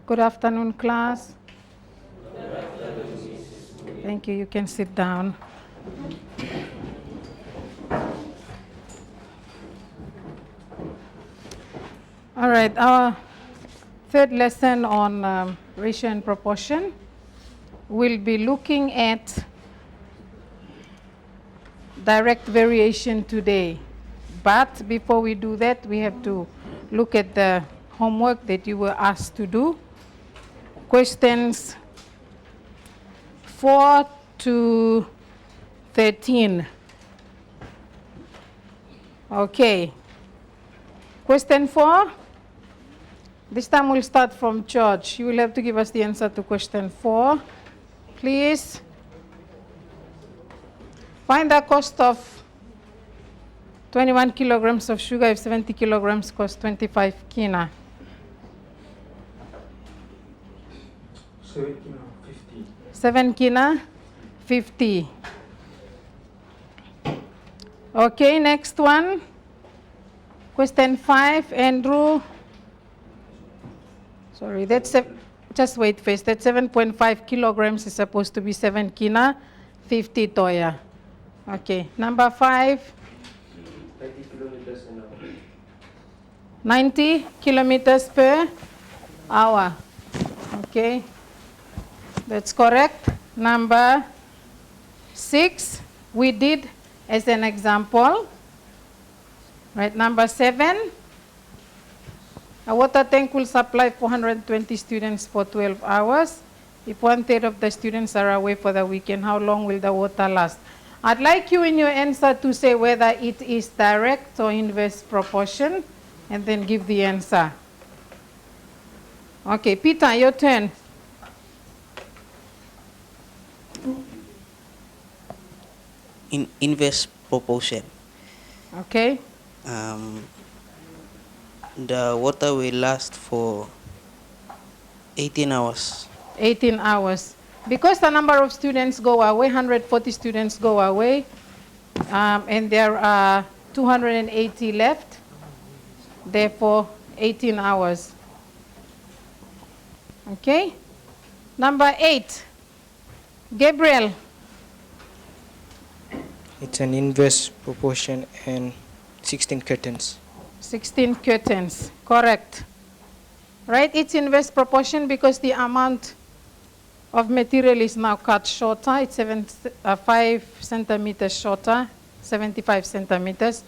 Good afternoon, class. Thank you. You can sit down. All right. Our third lesson on ratio and proportion. We'll be looking at direct variation today. But before we do that, we have to look at the homework that you were asked to do. Questions 4 to 13. Okay. Question 4. This time we'll start from George. You will have to give us the answer to question 4. Please. Find the cost of 21 kilograms of sugar if 70 kilograms cost 25 kina. 7 kina, 50. 7 kina, 50. Okay, next one. Question 5, Andrew. Sorry, just wait first. That 7.5 kilograms is supposed to be 7 kina, 50 toya. Okay, number 5. 90 kilometers an hour. 90 kilometers per hour. Okay, that's correct. Number 6, we did as an example. Right, number 7, a water tank will supply 420 students for 12 hours. If 1/3 of the students are away for the weekend, how long will the water last? I'd like you in your answer to say whether it is direct or inverse proportion, and then give the answer. Okay, Peter, your turn. Inverse proportion. Okay. The water will last for 18 hours. 18 hours. Because the number of students go away, 140 students go away, and there are 280 left, therefore 18 hours. Okay? Number 8, Gabriel. It's an inverse proportion and 16 curtains. 16 curtains, correct. Right, it's inverse proportion because the amount of material is now cut shorter. It's 5 centimeters shorter, 75 centimeters.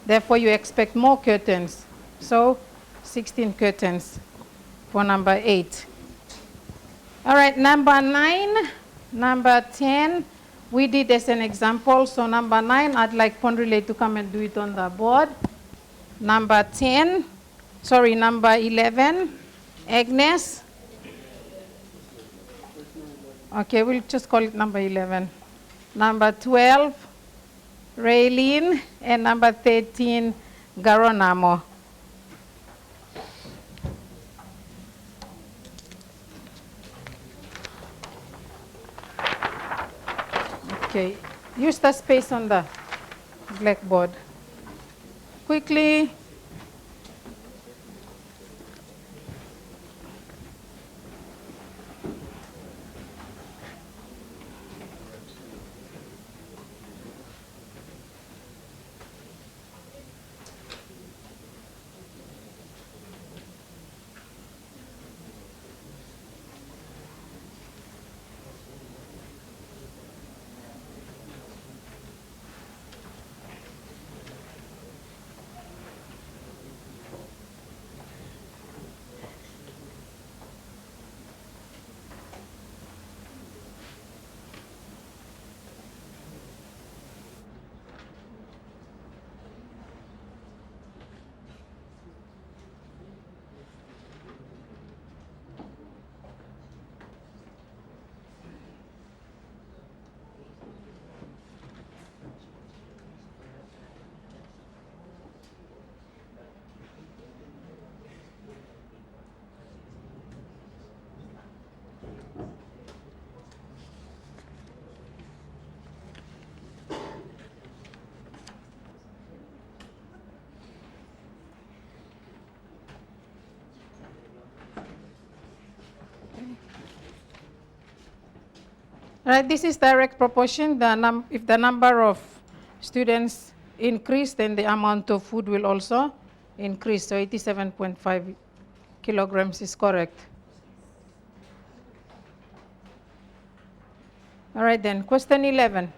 Therefore, you expect more curtains. So, 16 curtains for number 8. All right, number 9, number 10, we did as an example. So, number 9, I'd like Pondrele to come and do it on the board. Number 11, Agnes. Okay, we'll just call it number 11. Number 12, Raylene, and number 13, Garonamo. Okay, use the space on the blackboard. Quickly. Right, this is direct proportion. If the number of students increase, then the amount of food will also increase. So 87.5 kilograms is correct. All right then, question 11.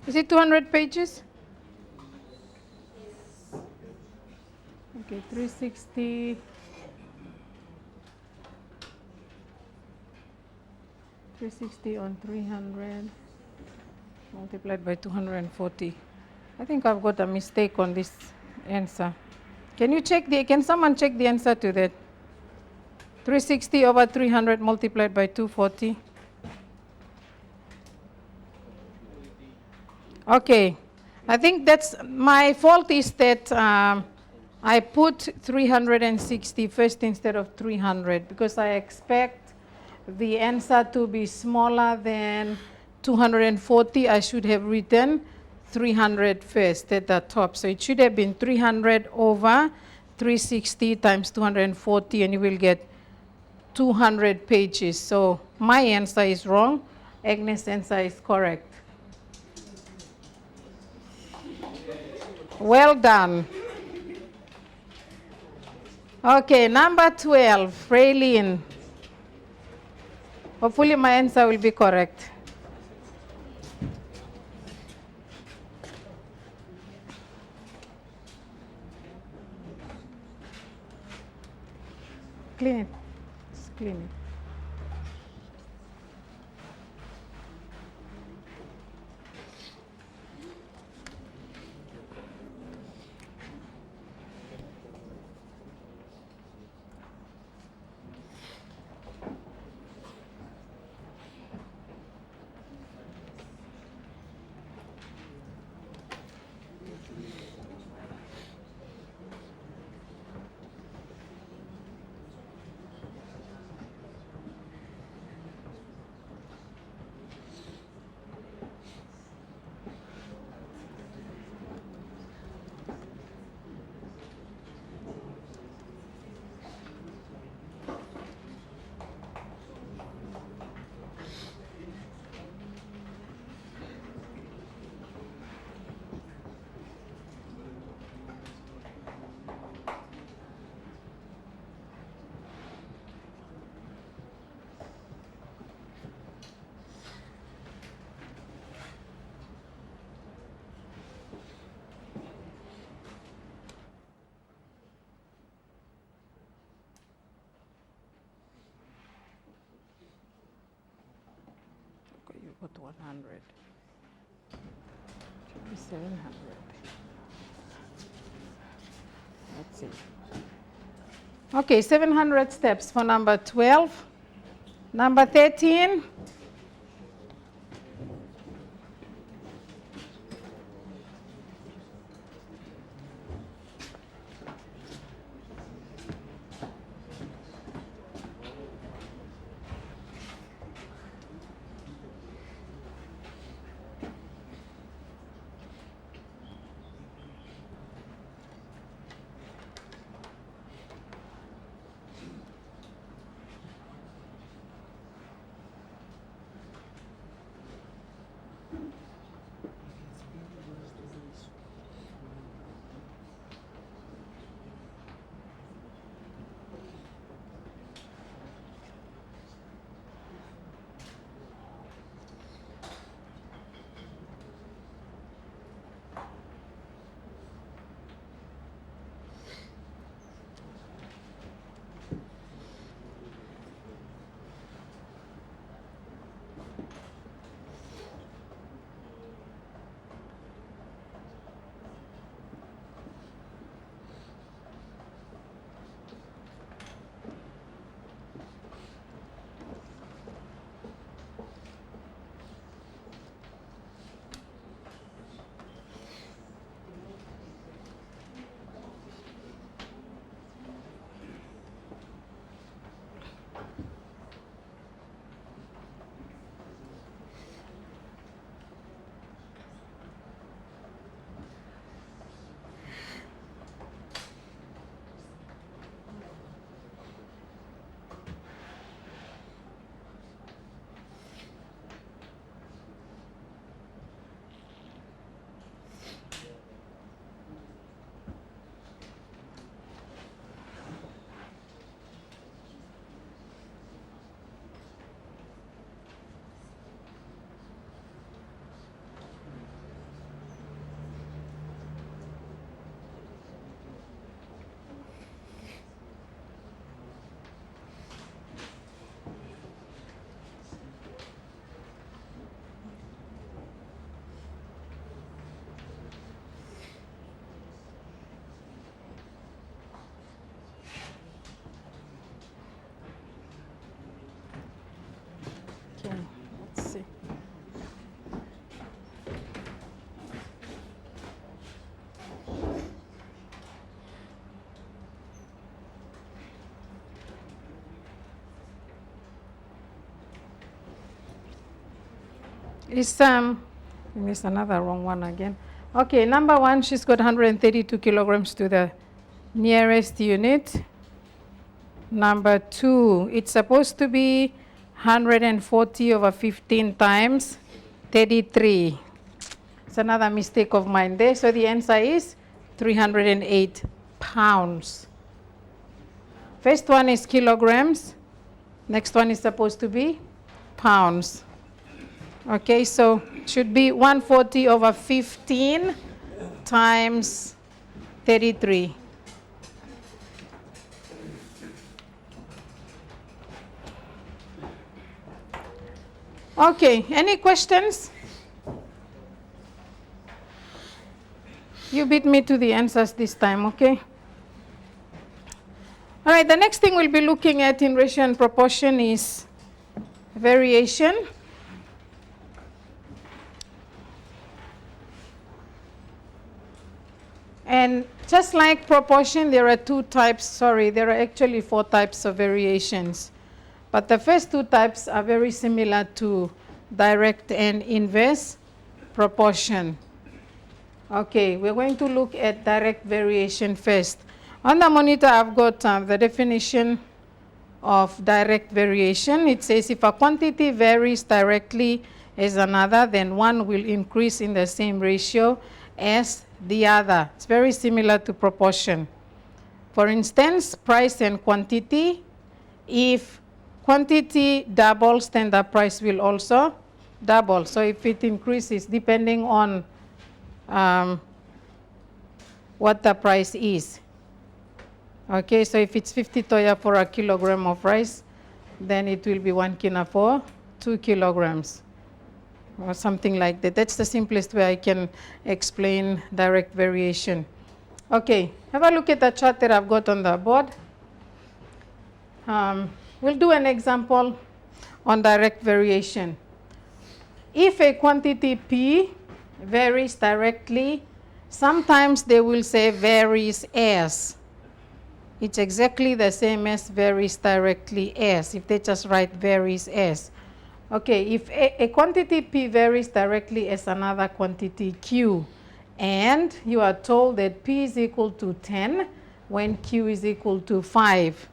Is it 200 pages? Okay, 360. 360 on 300 multiplied by 240. I think I've got a mistake on this answer. Can someone check the answer to that? 360 over 300 multiplied by 240. Okay, I think that's my fault is that I put 360 first instead of 300 because I expect the answer to be smaller than 240. I should have written 300 first at the top. So it should have been 300 over 360 times 240 and you will get 200 pages. So my answer is wrong. Agnes' answer is correct. Well done. Okay, number 12, Raylene. Hopefully my answer will be correct. Clean it. Just clean it. Okay, you got 100. Should be 700. Let's see. Okay, 700 steps for number 12. Number 13. is there's another wrong one again. Okay, number 1, she's got 132 kilograms to the nearest unit. Number 2, it's supposed to be 140 over 15 times 33. It's another mistake of mine there. So the answer is 308 pounds. First one is kilograms. Next one is supposed to be pounds. Okay, so it should be 140 over 15 times 33. Okay, any questions? You beat me to the answers this time, okay? All right, the next thing we'll be looking at in ratio and proportion is variation. And just like proportion, there are there are actually 4 types of variations. But the first 2 types are very similar to direct and inverse proportion. Okay, we're going to look at direct variation first. On the monitor, I've got the definition of direct variation. It says if a quantity varies directly as another, then one will increase in the same ratio as the other. It's very similar to proportion. For instance, price and quantity. If quantity doubles, then the price will also double. So if it increases, depending on what the price is. Okay, so if it's 50 toya for a kilogram of rice, then it will be 1 kina for 2 kilograms. Or something like that. That's the simplest way I can explain direct variation. Okay, have a look at the chart that I've got on the board. We'll do an example on direct variation. If a quantity P varies directly, sometimes they will say varies as. It's exactly the same as varies directly as, if they just write varies as. Okay, if a quantity P varies directly as another quantity Q, and you are told that P is equal to 10 when Q is equal to 5.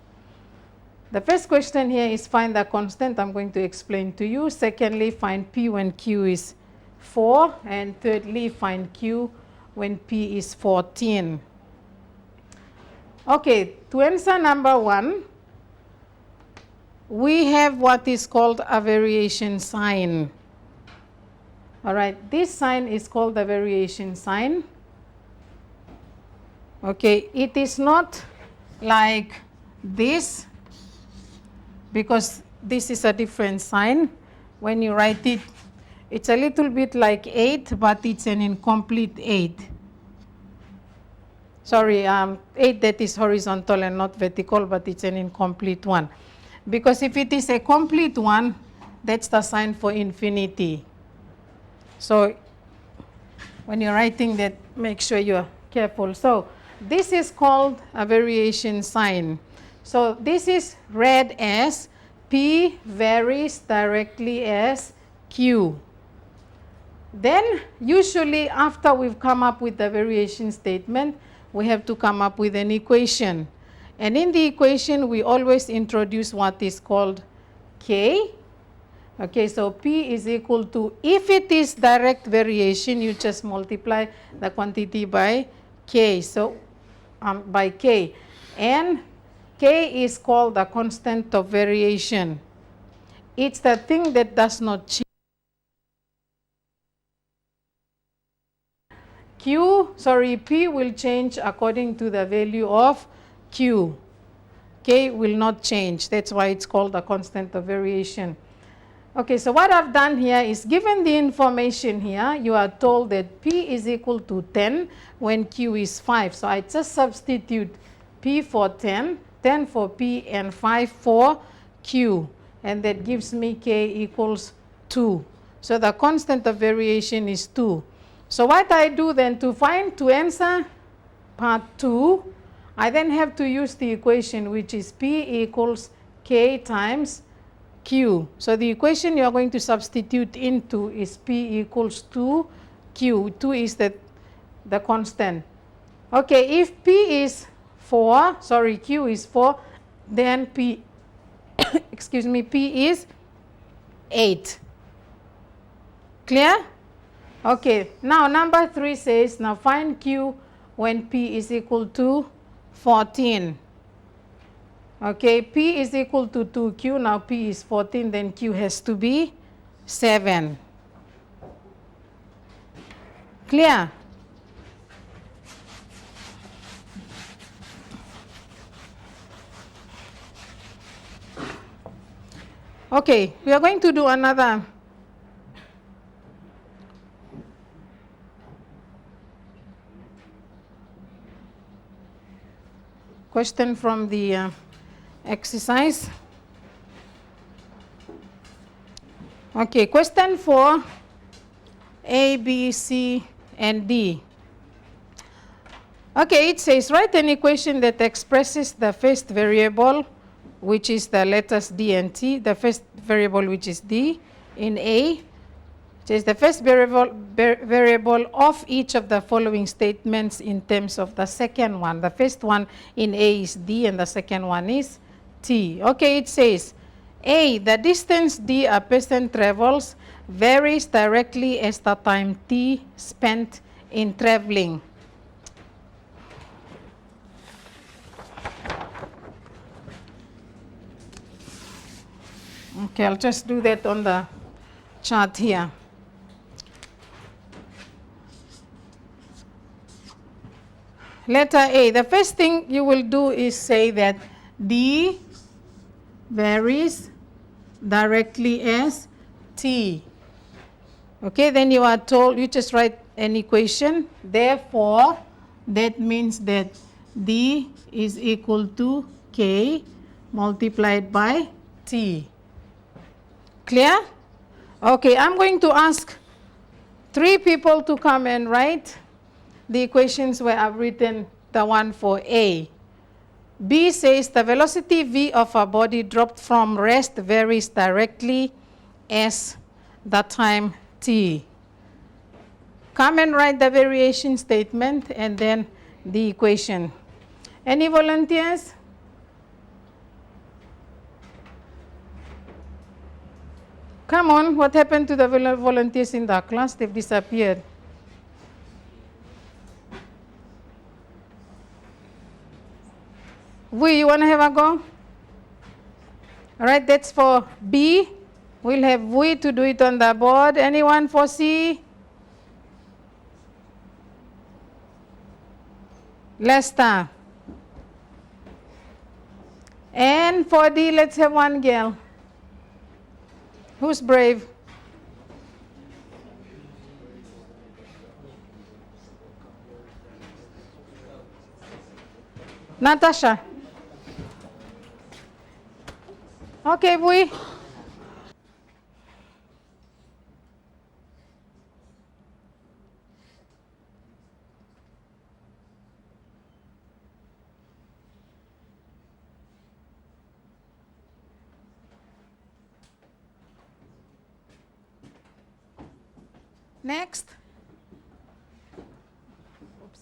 The first question here is find the constant. I'm going to explain to you. Secondly, find P when Q is 4. And thirdly, find Q when P is 14. Okay, to answer number 1, we have what is called a variation sign. All right, this sign is called the variation sign. Okay, it is not like this, because this is a different sign. When you write it, it's a little bit like 8, but it's an incomplete 8. Sorry, 8 that is horizontal and not vertical, but it's an incomplete one. Because if it is a complete one, that's the sign for infinity. So when you're writing that, make sure you're careful. So this is called a variation sign. So this is read as P varies directly as Q. Then usually after we've come up with the variation statement, we have to come up with an equation. And in the equation, we always introduce what is called K. Okay, so P is equal to, if it is direct variation, you just multiply the quantity by K. So by K. And K is called the constant of variation. It's the thing that does not change. P will change according to the value of Q. K will not change. That's why it's called a constant of variation. Okay, so what I've done here is, given the information here, you are told that P is equal to 10 when Q is 5. So I just substitute P for 10, 10 for P, and 5 for Q. And that gives me K equals 2. So the constant of variation is 2. So what I do then to answer part 2, I then have to use the equation, which is P equals K times Q. So the equation you are going to substitute into is P equals to Q. 2 is the constant. Okay, if P is 4, sorry, Q is 4, then P, excuse me, P is 8. Clear? Okay, now number 3 says, now find Q when P is equal to 14. Okay, P is equal to 2Q, now P is 14, then Q has to be 7. Clear? Okay, we are going to do another question from the exercise. Okay, question 4, A, B, C, and D. Okay, it says write an equation that expresses the first variable, which is the letters D and T, the first variable, which is D, in A. It says the first variable of each of the following statements in terms of the second one. The first one in A is D and the second one is T. Okay, it says A, the distance D a person travels varies directly as the time T spent in traveling. Okay, I'll just do that on the chart here. Letter A, the first thing you will do is say that D varies directly as T. Okay, then you are told, you just write an equation. Therefore, that means that D is equal to K multiplied by T. Clear? Okay, I'm going to ask 3 people to come and write the equations where I've written the one for A. B says the velocity v of a body dropped from rest varies directly as the time t. Come and write the variation statement and then the equation. Any volunteers? Come on, what happened to the volunteers in the class? They've disappeared. You want to have a go? All right, that's for B. We'll have we to do it on the board. Anyone for C? Lester. And for D, let's have one girl. Who's brave? Natasha. Okay, we. Next. Oops.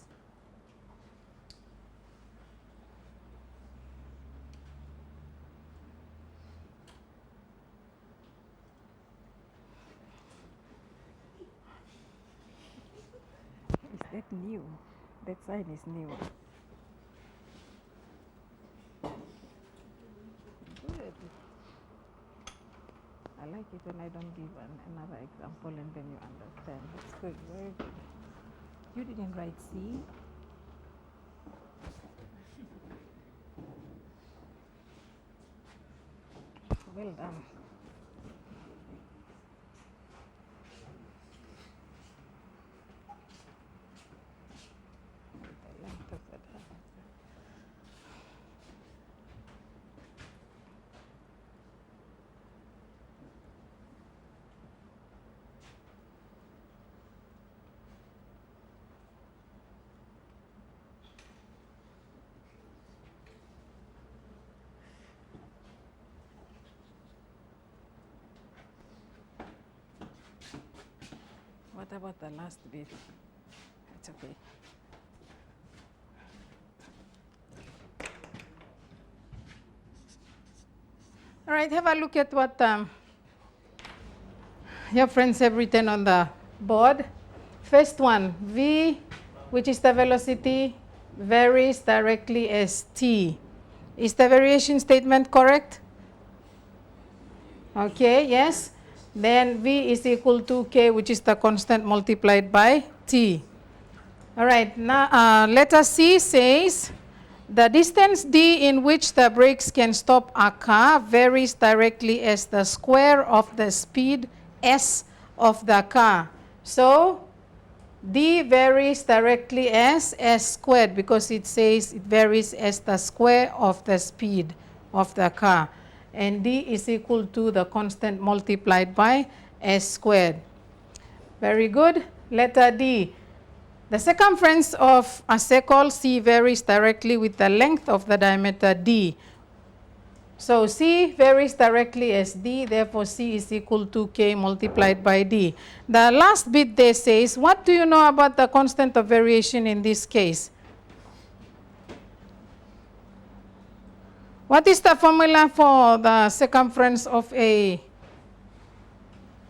Is that new? That sign is new. Good. I like it when I don't give another example and then you understand. That's good, very good. You didn't write C. Well done. The length of it. What about the last bit? It's okay. All right, have a look at what your friends have written on the board. First one, v, which is the velocity, varies directly as t. Is the variation statement correct? Okay, yes. Then v is equal to k, which is the constant multiplied by t. All right, now letter C says, the distance d in which the brakes can stop a car varies directly as the square of the speed s of the car. So d varies directly as s squared because it says it varies as the square of the speed of the car. And d is equal to the constant multiplied by s squared. Very good. Letter D. The circumference of a circle C varies directly with the length of the diameter D. So C varies directly as D, therefore C is equal to K multiplied by D. The last bit there says, what do you know about the constant of variation in this case? What is the formula for the circumference of a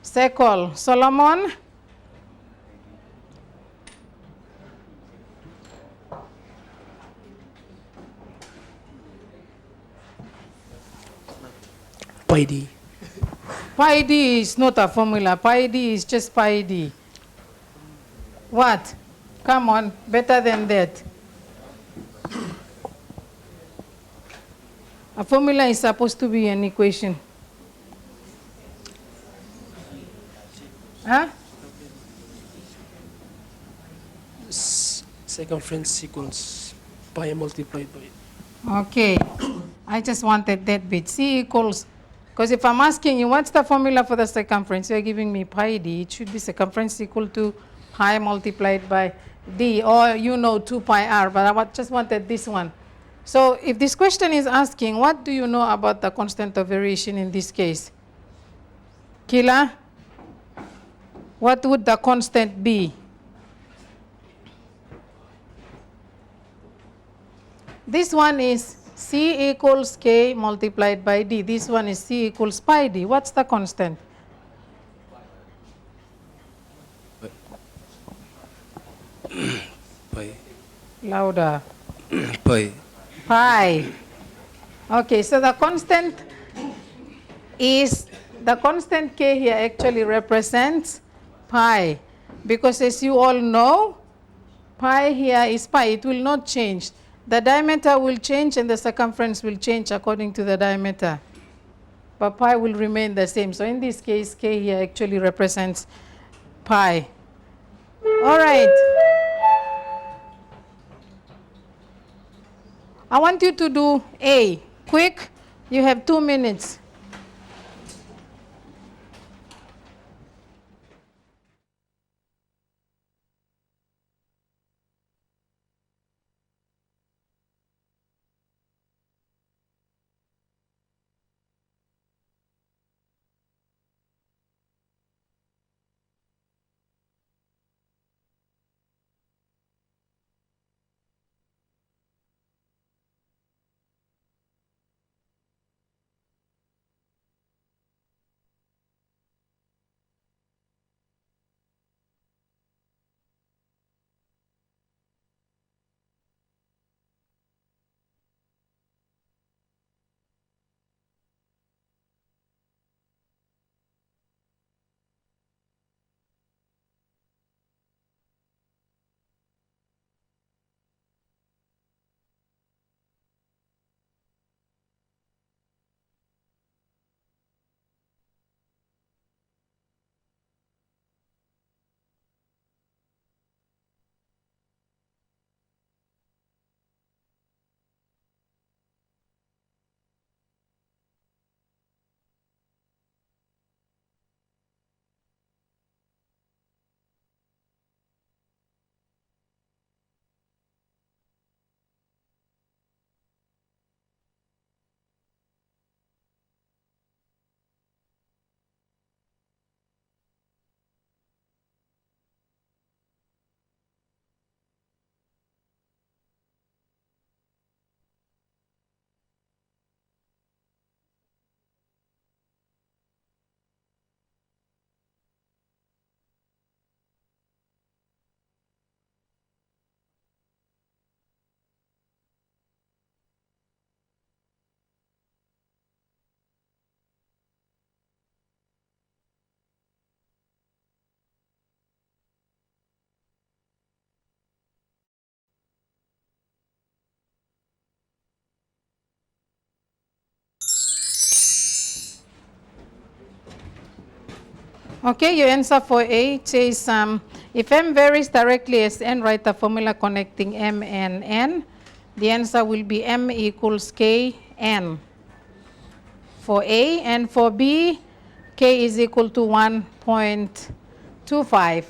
circle? Solomon? Pi d. Pi d is not a formula. Pi d is just pi d. What? Come on, better than that. A formula is supposed to be an equation. Huh? Circumference equals pi multiplied by. Okay. I just wanted that bit. C equals, because if I'm asking you what's the formula for the circumference, you're giving me pi d. It should be circumference equal to pi multiplied by d, or you know 2 pi r, but I just wanted this one. So if this question is asking, what do you know about the constant of variation in this case? Kila, what would the constant be? This one is C equals K multiplied by D. This one is C equals pi D. What's the constant? Pi. Louder. Pi. Pi. Okay, so the constant is, the constant K here actually represents pi. Because as you all know, pi here is pi. It will not change. The diameter will change and the circumference will change according to the diameter. But pi will remain the same. So in this case, K here actually represents pi. All right. I want you to do A. Quick. You have 2 minutes. Okay, your answer for A it says if M varies directly as N, write a formula connecting M and N. The answer will be M equals K N for A, and for B, K is equal to 1.25.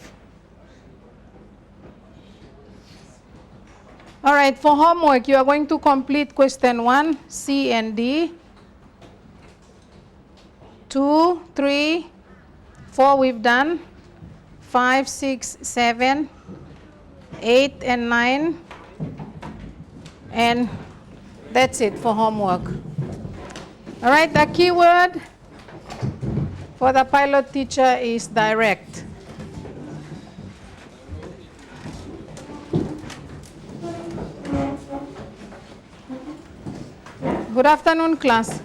All right, for homework, you are going to complete question 1, C and D. 2, 3, 4 we've done. 5, 6, 7, 8, and 9. And that's it for homework. All right, the keyword for the pilot teacher is direct. Good afternoon, class.